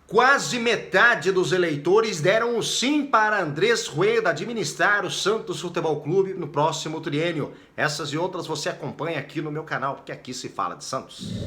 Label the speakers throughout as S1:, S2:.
S1: Quase metade dos eleitores deram o sim para Andrés Rueda administrar o Santos Futebol Clube no próximo triênio. Essas e outras você acompanha aqui no meu canal, porque aqui se fala de Santos.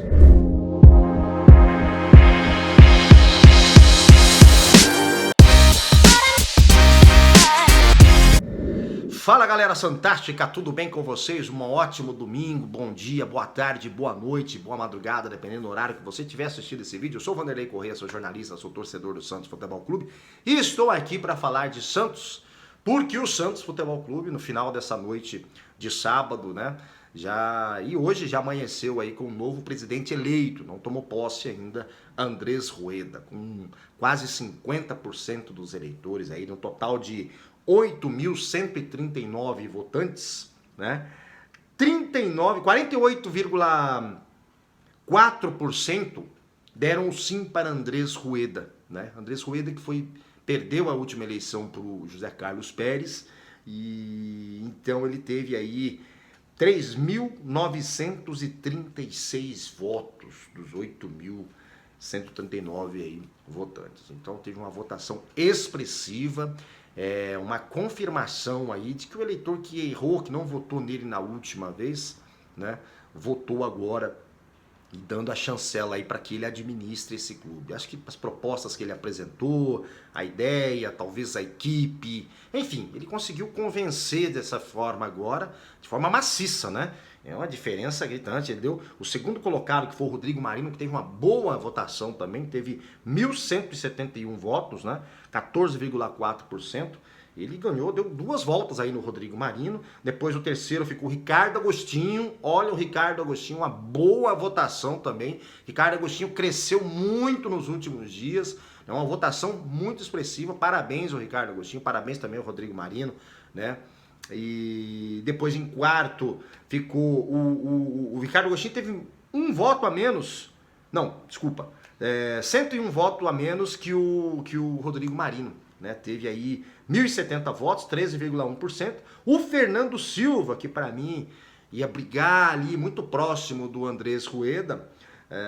S1: Fala galera fantástica, tudo bem com vocês? Um ótimo domingo, bom dia, boa tarde, boa noite, boa madrugada, dependendo do horário que você tiver assistido esse vídeo. Eu sou o Vanderlei Corrêa, sou jornalista, sou torcedor do Santos Futebol Clube e estou aqui para falar de Santos, porque o Santos Futebol Clube, no final dessa noite de sábado, né, e hoje já amanheceu aí com um novo presidente eleito, não tomou posse ainda, Andrés Rueda, com quase 50% dos eleitores aí, no total de 8.139 votantes, né? 48,4% deram sim para Andrés Rueda, né? Andrés Rueda que perdeu a última eleição para o José Carlos Pérez e então ele teve aí 3.936 votos dos 8.139 aí votantes. Então teve uma votação expressiva. Uma confirmação aí de que o eleitor que errou, que não votou nele na última vez, né, votou agora e dando a chancela aí para que ele administre esse clube. Acho que as propostas que ele apresentou, a ideia, talvez a equipe, enfim, ele conseguiu convencer dessa forma agora, de forma maciça, né? É uma diferença gritante. Ele deu o segundo colocado, que foi o Rodrigo Marino, que teve uma boa votação também, teve 1.171 votos, né? 14,4%. Ele ganhou, deu duas voltas aí no Rodrigo Marino. Depois o terceiro ficou o Ricardo Agostinho. Olha o Ricardo Agostinho, uma boa votação também. Ricardo Agostinho cresceu muito nos últimos dias. É uma votação muito expressiva. Parabéns ao Ricardo Agostinho, parabéns também ao Rodrigo Marino, né? E depois em quarto ficou o Ricardo Agostinho, teve um voto a menos. Não, desculpa. 101 votos a menos que o Rodrigo Marino, né? Teve aí 1.070 votos, 13,1%. O Fernando Silva, que para mim ia brigar ali muito próximo do Andrés Rueda,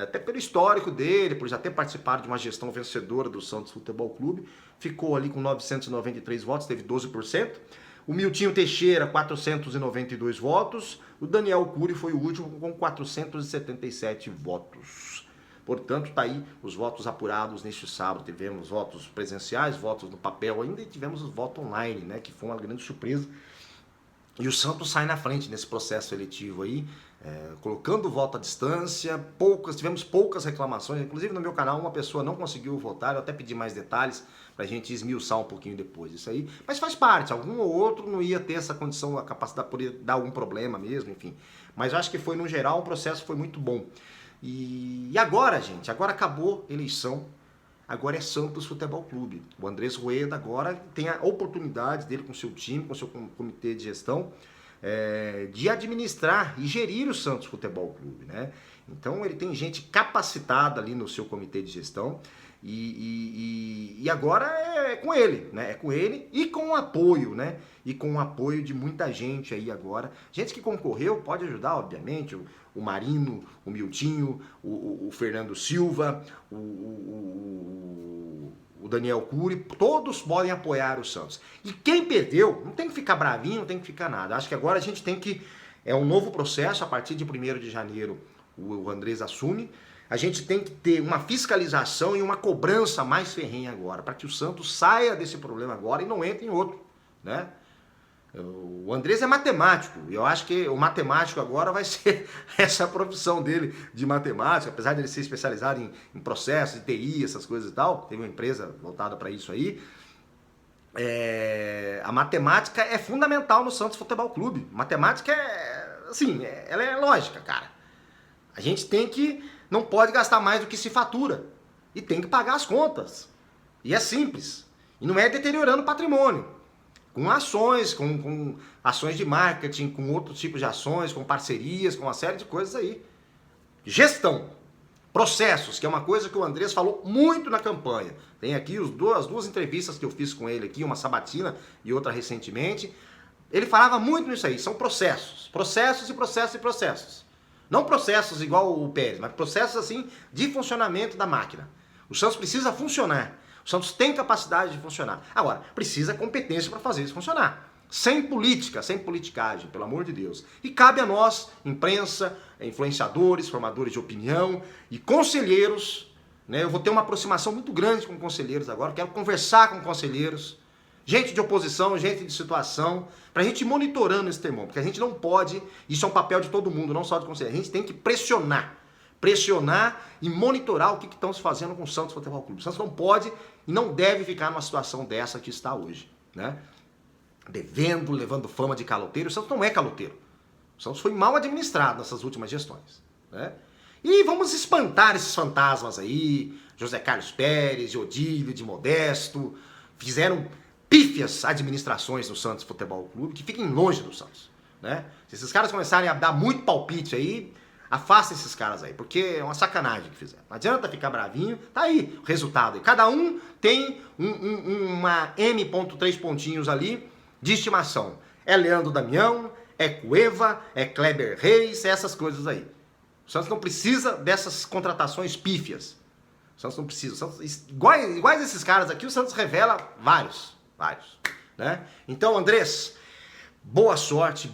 S1: até pelo histórico dele, por já ter participado de uma gestão vencedora do Santos Futebol Clube, ficou ali com 993 votos, teve 12%. O Miltinho Teixeira, 492 votos. O Daniel Cury foi o último com 477 votos. Portanto, tá aí os votos apurados neste sábado. Tivemos votos presenciais, votos no papel ainda e tivemos os votos online, né? Que foi uma grande surpresa. E o Santos sai na frente nesse processo eletivo aí, colocando o voto à distância. Tivemos poucas reclamações. Inclusive no meu canal uma pessoa não conseguiu votar. Eu até pedi mais detalhes pra gente esmiuçar um pouquinho depois isso aí. Mas faz parte, algum ou outro não ia ter essa condição, a capacidade de poder dar algum problema mesmo, enfim. Mas eu acho que foi, no geral, o processo foi muito bom. E agora, gente, agora acabou a eleição. Agora é Santos Futebol Clube. O Andrés Rueda agora tem a oportunidade dele com seu time, com seu comitê de gestão, de administrar e gerir o Santos Futebol Clube, né? Então ele tem gente capacitada ali no seu comitê de gestão e agora é com ele, né? É com ele e com o apoio, né? E com o apoio de muita gente aí agora. Gente que concorreu pode ajudar, obviamente, o Marino, o Miltinho, o Fernando Silva, o Daniel Cury, todos podem apoiar o Santos. E quem perdeu, não tem que ficar bravinho, não tem que ficar nada. Acho que agora a gente tem que... É um novo processo, a partir de 1º de janeiro o Andrés assume. A gente tem que ter uma fiscalização e uma cobrança mais ferrenha agora, para que o Santos saia desse problema agora e não entre em outro, né? O Andrés é matemático, e eu acho que o matemático agora vai ser essa profissão dele de matemática, apesar de ele ser especializado em processos, de TI, essas coisas e tal, teve uma empresa voltada para isso aí. A matemática é fundamental no Santos Futebol Clube. Matemática ela é lógica, cara. A gente não pode gastar mais do que se fatura, e tem que pagar as contas, e é simples, e não é deteriorando o patrimônio. Com ações, com ações de marketing, com outros tipos de ações, com parcerias, com uma série de coisas aí. Gestão, processos, que é uma coisa que o Andrés falou muito na campanha. Tem aqui as duas entrevistas que eu fiz com ele aqui, uma sabatina e outra recentemente. Ele falava muito nisso aí, são processos. Processos e processos e processos. Não processos igual o Pérez, mas processos assim de funcionamento da máquina. O Santos precisa funcionar. O Santos tem capacidade de funcionar. Agora, precisa competência para fazer isso funcionar. Sem política, sem politicagem, pelo amor de Deus. E cabe a nós, imprensa, influenciadores, formadores de opinião e conselheiros, né? Eu vou ter uma aproximação muito grande com conselheiros agora, quero conversar com conselheiros, gente de oposição, gente de situação, para a gente ir monitorando esse termômetro, porque a gente não pode, isso é um papel de todo mundo, não só de conselheiro, a gente tem que pressionar e monitorar o que estão se fazendo com o Santos Futebol Clube. O Santos não pode e não deve ficar numa situação dessa que está hoje, né? Devendo, levando fama de caloteiro. O Santos não é caloteiro. O Santos foi mal administrado nessas últimas gestões, né? E vamos espantar esses fantasmas aí, José Carlos Pérez, Odílio, de Modesto, fizeram pífias administrações do Santos Futebol Clube, que fiquem longe do Santos, né? Se esses caras começarem a dar muito palpite aí, afasta esses caras aí, porque é uma sacanagem que fizeram. Não adianta ficar bravinho, tá aí o resultado. Cada um tem uma M.3 pontinhos ali de estimação. É Leandro Damião, é Cueva, é Kleber Reis, é essas coisas aí. O Santos não precisa dessas contratações pífias. O Santos não precisa. O Santos, iguais esses caras aqui, o Santos revela vários, né? Então, Andrés, boa sorte,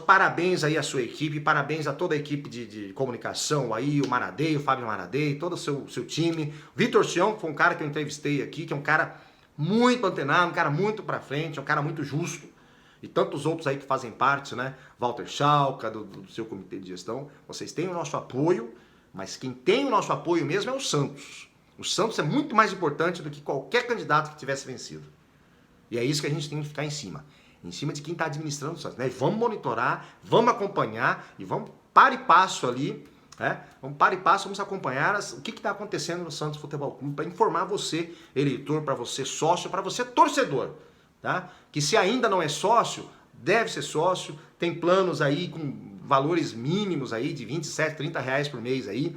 S1: parabéns aí à sua equipe, parabéns a toda a equipe de comunicação aí, o Maradei, o Fábio Maradei, todo o seu time. Vitor Sião, que foi um cara que eu entrevistei aqui, que é um cara muito antenado, um cara muito pra frente, um cara muito justo. E tantos outros aí que fazem parte, né? Walter Schalka, do seu comitê de gestão. Vocês têm o nosso apoio, mas quem tem o nosso apoio mesmo é o Santos. O Santos é muito mais importante do que qualquer candidato que tivesse vencido. E é isso que a gente tem que ficar em cima de quem está administrando o Santos, né? Vamos monitorar, vamos acompanhar e vamos para e passo ali, né? Vamos acompanhar o que está acontecendo no Santos Futebol Clube para informar você, eleitor, para você sócio, para você torcedor, tá? Que se ainda não é sócio, deve ser sócio, tem planos aí com valores mínimos aí de 27, 30 reais por mês aí.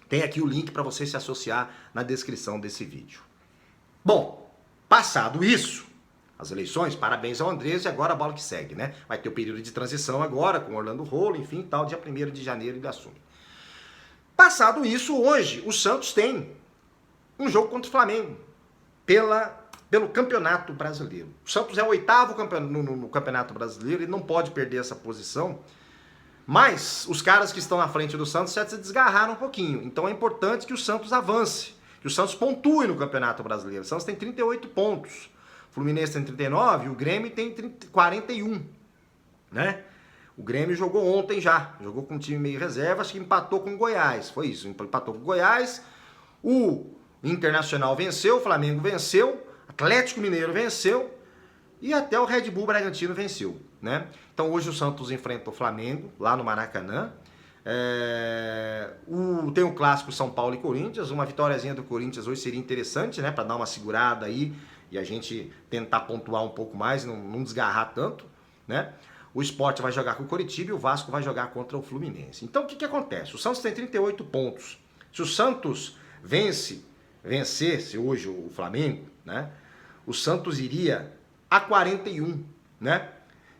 S1: Tem aqui o link para você se associar na descrição desse vídeo. Bom, passado isso, as eleições, parabéns ao Andrés, e agora a bola que segue, né? Vai ter o período de transição agora, com Orlando Rolo, enfim, tal, dia 1º de janeiro ele assume. Passado isso, hoje, o Santos tem um jogo contra o Flamengo, pelo Campeonato Brasileiro. O Santos é o 8º no Campeonato Brasileiro, ele não pode perder essa posição, mas os caras que estão na frente do Santos já se desgarraram um pouquinho, então é importante que o Santos avance, que o Santos pontue no Campeonato Brasileiro. O Santos tem 38 pontos. O Fluminense tem 39 e o Grêmio tem 41, né? O Grêmio jogou ontem já, jogou com um time meio reserva, acho que empatou com o Goiás, foi isso, empatou com o Goiás, o Internacional venceu, o Flamengo venceu, Atlético Mineiro venceu e até o Red Bull Bragantino venceu, né? Então hoje o Santos enfrenta o Flamengo, lá no Maracanã, tem o clássico São Paulo e Corinthians, uma vitóriazinha do Corinthians hoje seria interessante, né? Para dar uma segurada aí, e a gente tentar pontuar um pouco mais, não desgarrar tanto, né? O Sport vai jogar com o Coritiba e o Vasco vai jogar contra o Fluminense. Então o que acontece? O Santos tem 38 pontos. Se o Santos vencesse hoje o Flamengo, né? O Santos iria a 41, né?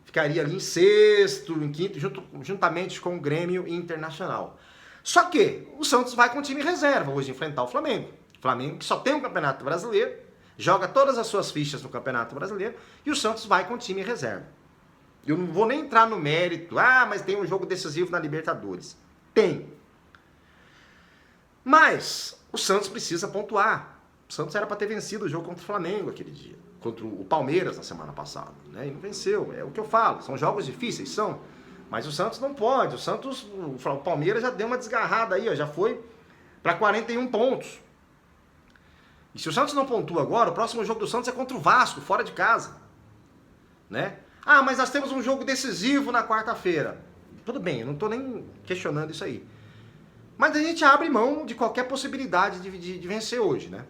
S1: Ficaria ali em sexto, em quinto, juntamente com o Grêmio e Internacional. Só que o Santos vai com o time reserva hoje enfrentar o Flamengo. O Flamengo que só tem um Campeonato Brasileiro, joga todas as suas fichas no Campeonato Brasileiro e o Santos vai com o time reserva. Eu não vou nem entrar no mérito, mas tem um jogo decisivo na Libertadores. Tem. Mas o Santos precisa pontuar. O Santos era para ter vencido o jogo contra o Flamengo aquele dia, contra o Palmeiras na semana passada, né? E não venceu, é o que eu falo, são jogos difíceis, são. Mas o Santos não pode, o Palmeiras já deu uma desgarrada aí, ó, já foi para 41 pontos. E se o Santos não pontua agora, o próximo jogo do Santos é contra o Vasco, fora de casa, né? Mas nós temos um jogo decisivo na quarta-feira. Tudo bem, eu não estou nem questionando isso aí. Mas a gente abre mão de qualquer possibilidade de vencer hoje, né?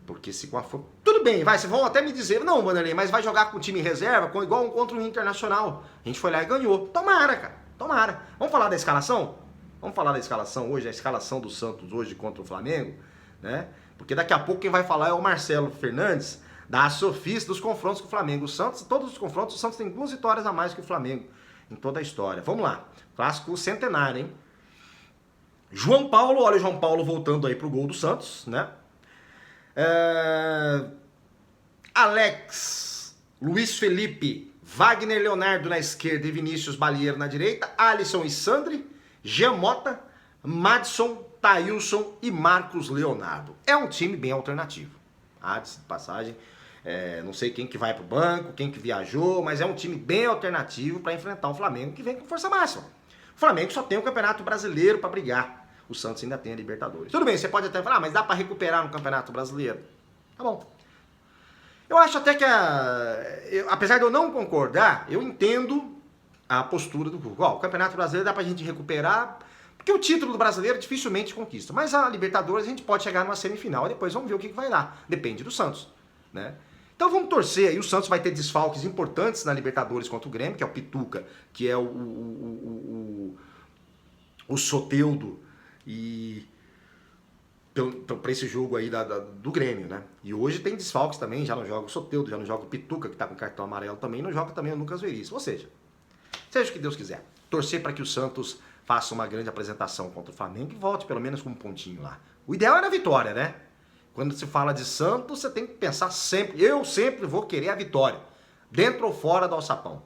S1: Porque se for... Tudo bem, vocês vão até me dizer, não, Vanderlei, mas vai jogar com o time reserva, igual contra o Internacional. A gente foi lá e ganhou. Tomara, cara, tomara. Vamos falar da escalação? Vamos falar da escalação hoje, a escalação do Santos hoje contra o Flamengo, né? Porque daqui a pouco quem vai falar é o Marcelo Fernandes, da Sofis dos confrontos com o Flamengo. O Santos, todos os confrontos, o Santos tem 2 vitórias a mais que o Flamengo em toda a história. Vamos lá, clássico centenário, hein? João Paulo, olha o João Paulo voltando aí pro gol do Santos, né? Alex, Luiz Felipe, Wagner Leonardo na esquerda e Vinícius Balieiro na direita, Alisson e Sandri, Jean Mota, Madison, Thailson e Marcos Leonardo. É um time bem alternativo. De passagem, não sei quem que vai pro banco, quem que viajou, mas é um time bem alternativo para enfrentar o Flamengo que vem com força máxima. O Flamengo só tem o Campeonato Brasileiro para brigar. O Santos ainda tem a Libertadores. Tudo bem, você pode até falar, mas dá para recuperar no Campeonato Brasileiro. Tá bom. Eu acho até que, apesar de eu não concordar, eu entendo a postura do Google. O Campeonato Brasileiro dá pra gente recuperar, porque o título do brasileiro dificilmente conquista. Mas a Libertadores a gente pode chegar numa semifinal e depois vamos ver o que vai dar. Depende do Santos, né? Então vamos torcer aí. O Santos vai ter desfalques importantes na Libertadores contra o Grêmio, que é o Pituca, que é o Soteldo e para esse jogo aí do Grêmio, né? E hoje tem desfalques também, já não joga o Soteldo, já não joga o Pituca, que tá com cartão amarelo também, não joga também o Lucas Veríssimo. Ou seja o que Deus quiser. Torcer para que o Santos faça uma grande apresentação contra o Flamengo e volte pelo menos com um pontinho lá. O ideal era a vitória, né? Quando se fala de Santos, você tem que pensar sempre, eu sempre vou querer a vitória, dentro ou fora do alçapão.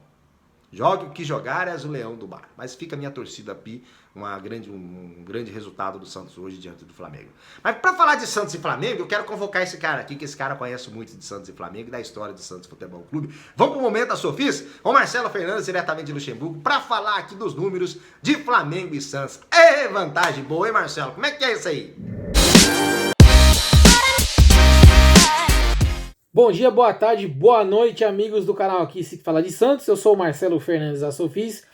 S1: Jogue o que jogar, és o leão do bar. Mas fica a minha torcida Pi, um grande resultado do Santos hoje diante do Flamengo. Mas para falar de Santos e Flamengo, eu quero convocar esse cara aqui, que esse cara conhece muito de Santos e Flamengo e da história do Santos Futebol Clube. Vamos pro Momento da Sofis com Marcelo Fernandes, diretamente de Luxemburgo, para falar aqui dos números de Flamengo e Santos. É vantagem boa, hein, Marcelo? Como é que é isso aí?
S2: Bom dia, boa tarde, boa noite, amigos do canal aqui Se Fala de Santos. Eu sou o Marcelo Fernandes da Sofis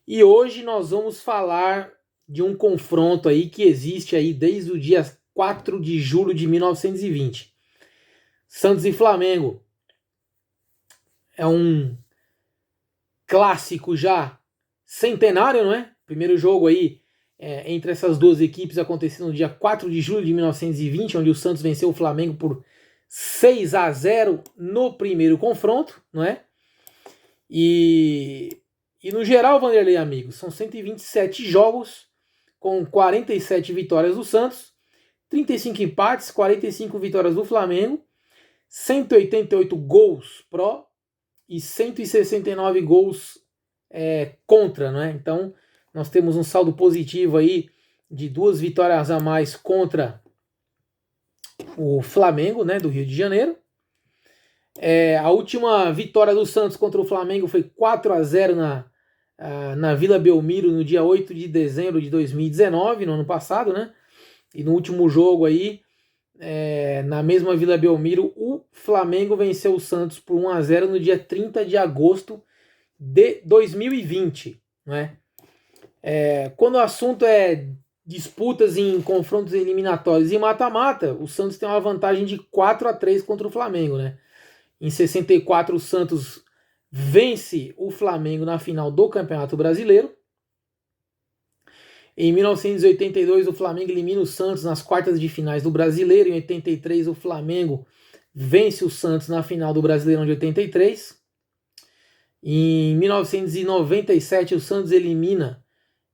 S2: e hoje nós vamos falar de um confronto aí que existe aí desde o dia 4 de julho de 1920. Santos e Flamengo. É um clássico já centenário, não é? Primeiro jogo aí entre essas duas equipes aconteceu no dia 4 de julho de 1920, onde o Santos venceu o Flamengo por 6-0 no primeiro confronto, não é? E no geral, Vanderlei, amigos, são 127 jogos com 47 vitórias do Santos, 35 empates, 45 vitórias do Flamengo, 188 gols pró e 169 gols contra, não é? Então, nós temos um saldo positivo aí de 2 vitórias a mais contra o Flamengo, né, do Rio de Janeiro. A última vitória do Santos contra o Flamengo foi 4-0 na Vila Belmiro no dia 8 de dezembro de 2019, no ano passado, né? E no último jogo aí, na mesma Vila Belmiro, o Flamengo venceu o Santos por 1-0 no dia 30 de agosto de 2020, né? Quando o assunto é disputas em confrontos eliminatórios e mata-mata, o Santos tem uma vantagem de 4-3 contra o Flamengo, né? Em 64, o Santos vence o Flamengo na final do Campeonato Brasileiro. Em 1982, o Flamengo elimina o Santos nas quartas de finais do Brasileiro. Em 83, o Flamengo vence o Santos na final do Brasileirão de 83. Em 1997, o Santos elimina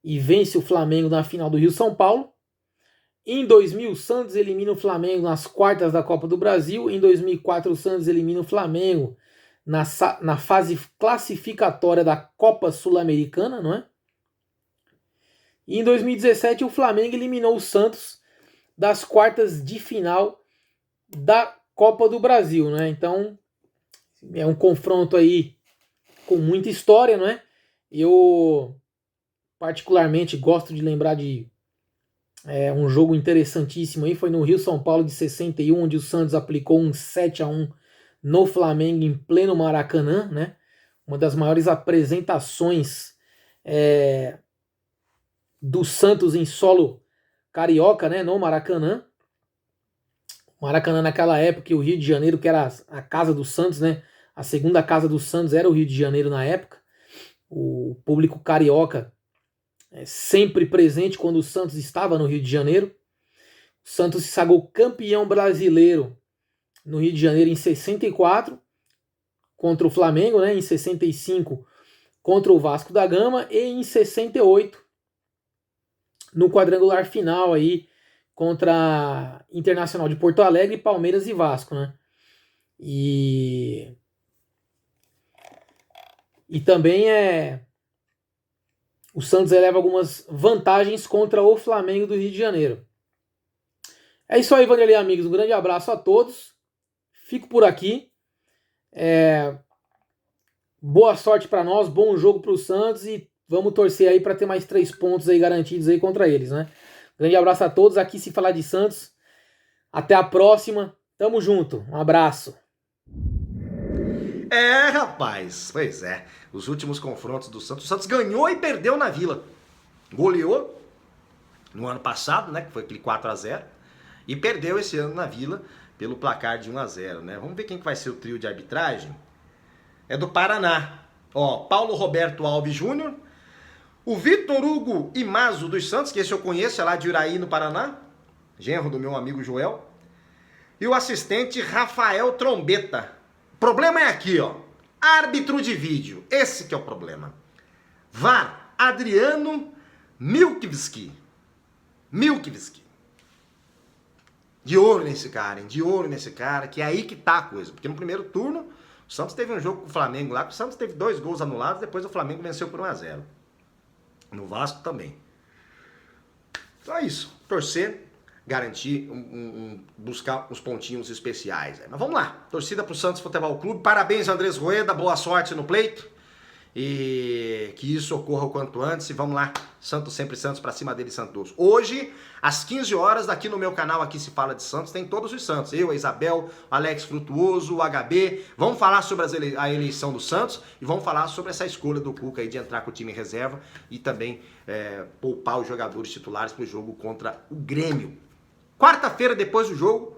S2: e vence o Flamengo na final do Rio-São Paulo. Em 2000, o Santos elimina o Flamengo nas quartas da Copa do Brasil. Em 2004, o Santos elimina o Flamengo na fase classificatória da Copa Sul-Americana, não é? E em 2017, o Flamengo eliminou o Santos das quartas de final da Copa do Brasil, né? Então, é um confronto aí com muita história, não é? Eu particularmente gosto de lembrar de um jogo interessantíssimo aí, foi no Rio-São Paulo de 61, onde o Santos aplicou um 7-1 no Flamengo em pleno Maracanã, né? Uma das maiores apresentações do Santos em solo carioca, né? No Maracanã. O Maracanã naquela época, e o Rio de Janeiro, que era a casa do Santos, né? A segunda casa do Santos era o Rio de Janeiro na época. O público carioca sempre presente quando o Santos estava no Rio de Janeiro. O Santos se sagrou campeão brasileiro no Rio de Janeiro em 64 contra o Flamengo, né? Em 65 contra o Vasco da Gama e em 68 no quadrangular final aí contra Internacional de Porto Alegre, Palmeiras e Vasco, né? E também o Santos eleva algumas vantagens contra o Flamengo do Rio de Janeiro. É isso aí, Vanderlei, amigos. Um grande abraço a todos. Fico por aqui. Boa sorte para nós, bom jogo para o Santos e vamos torcer aí para ter mais 3 pontos aí garantidos aí contra eles, né? Grande abraço a todos. Aqui se falar de Santos. Até a próxima. Tamo junto. Um abraço.
S1: Rapaz, pois é. Os últimos confrontos do Santos. O Santos ganhou e perdeu na Vila. Goleou no ano passado, né? Que foi aquele 4-0. E perdeu esse ano na Vila pelo placar de 1-0, né? Vamos ver quem que vai ser o trio de arbitragem. É do Paraná. Ó, Paulo Roberto Alves Júnior. O Vitor Hugo Imazo dos Santos, que esse eu conheço, é lá de Uraí, no Paraná. Genro do meu amigo Joel. E o assistente Rafael Trombeta. O problema é aqui, ó. Árbitro de vídeo. Esse que é o problema. VAR, Adriano Milkowski. De olho nesse cara, hein? De olho nesse cara, que é aí que tá a coisa. Porque no primeiro turno, o Santos teve um jogo com o Flamengo lá, que o Santos teve 2 gols anulados, depois o Flamengo venceu por 1-0. No Vasco também. Então é isso. Torcer, garantir, buscar uns pontinhos especiais. Mas vamos lá. Torcida pro Santos Futebol Clube. Parabéns, Andrés Rueda. Boa sorte no pleito. E que isso ocorra o quanto antes. E vamos lá. Santos sempre Santos, pra cima dele, Santos. Hoje, às 15 horas, aqui no meu canal, aqui se fala de Santos, tem todos os Santos. Eu, a Isabel, o Alex Frutuoso, o HB. Vamos falar sobre a eleição do Santos e vamos falar sobre essa escolha do Cuca aí de entrar com o time em reserva e também poupar os jogadores titulares pro jogo contra o Grêmio. Quarta-feira, depois do jogo,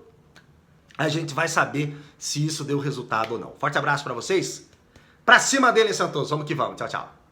S1: a gente vai saber se isso deu resultado ou não. Forte abraço pra vocês. Pra cima dele, Santos. Vamos que vamos. Tchau, tchau.